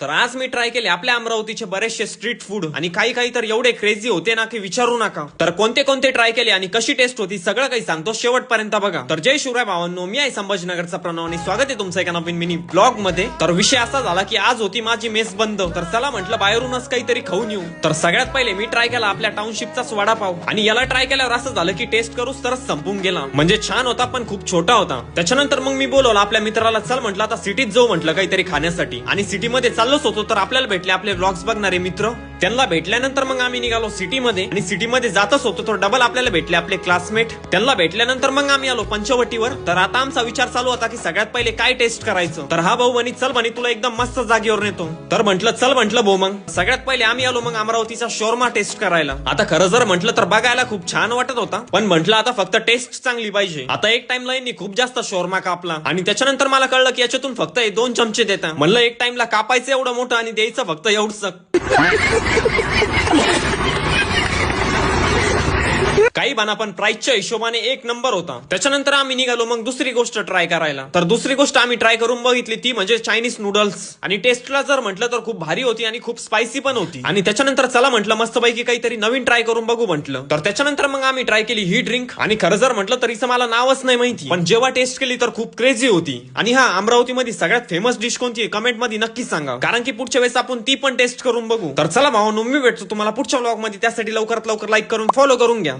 तर आज मी ट्राय केले आपल्या अमरावतीचे बरेचसे स्ट्रीट फूड आणि काही काही तर एवढे क्रेझी होते ना की विचारू नका. तर कोणते कोणते ट्राय केले आणि कशी टेस्ट होती सगळं काही सांगतो, शेवटपर्यंत बघा. तर जय शिवराय भावांनो, मी आहे संभाजीनगरचा प्रणव आणि स्वागत आहे तुमचं एका नवीन मिनी ब्लॉग मध्ये. तर विषय असा झाला की आज होती माझी मेस बंद, तर चला म्हटलं बाहेरूनच काहीतरी खाऊन येऊ. तर सगळ्यात पहिले मी ट्राय केला आपल्या टाउनशिपचा वडापाव आणि याला ट्राय केल्यावर असं झालं की टेस्ट करूच तरच संपून गेला. म्हणजे छान होता पण खूप छोटा होता. त्याच्यानंतर मग मी बोलवलं आपल्या मित्राला, चल म्हटलं आता सिटीत जाऊ म्हटलं काहीतरी खाण्यासाठी. आणि सिटीमध्ये चाललोच होतो तर आपल्याला भेटले आपले व्लॉग्स बघणारे मित्र. त्यांना भेटल्यानंतर मग आम्ही निघालो सिटीमध्ये आणि सिटीमध्ये जातच होतो तर डबल आपल्याला भेटले आपले क्लासमेट. त्यांना भेटल्यानंतर मग आम्ही आलो पंचवटीवर. तर आता आमचा विचार चालू होता की सगळ्यात पहिले काय टेस्ट करायचं. तर हा भाऊ म्हणे चल म्हणे तुला एकदम मस्त जागेवर नेतो. तर म्हटलं चल म्हटलं भाऊ. मग सगळ्यात पहिले आम्ही आलो मग अमरावतीचा शोरमा टेस्ट करायला. आता खरं जर म्हटलं तर बघायला खूप छान वाटत होता, पण म्हटलं आता फक्त टेस्ट चांगली पाहिजे. आता एक टाइमला यांनी खूप जास्त शोरमा कापला आणि त्याच्यानंतर मला कळलं की याच्यातून फक्त 2 चमचे देता. म्हणलं एक टाइमला कापायचं एवढं मोठं आणि द्यायचं फक्त एवढंच. काही बाना पण प्राइसच्या हिशोबाने एक नंबर होता. त्याच्यानंतर आम्ही निघालो मग दुसरी गोष्ट ट्राय करायला. तर दुसरी गोष्ट आम्ही ट्राय करून बघितली ती म्हणजे चायनीज नूडल्स. आणि टेस्टला जर म्हटलं तर खूप भारी होती आणि खूप स्पायसी पण होती. आणि त्याच्यानंतर चला म्हटलं मस्तपैकी काहीतरी नवीन ट्राय करून बघू म्हटलं. तर त्याच्यानंतर मग आम्ही ट्राय केली ही ड्रिंक. आणि खरं जर म्हटलं तरीच मला नावच नाही माहिती, पण जेव्हा टेस्ट केली तर खूप क्रेझी होती. आणि हा अमरावतीमध्ये सगळ्यात फेमस डिश कोणती कमेंट मध्ये नक्की सांगा, कारण की पुढच्या वेळेस आपण ती पण टेस्ट करून बघू. तर चला भावांनो, मी भेटतो तुम्हाला पुढच्या व्लॉग मध्ये. त्यासाठी लवकरात लवकर लाईक करून फॉलो करून घ्या.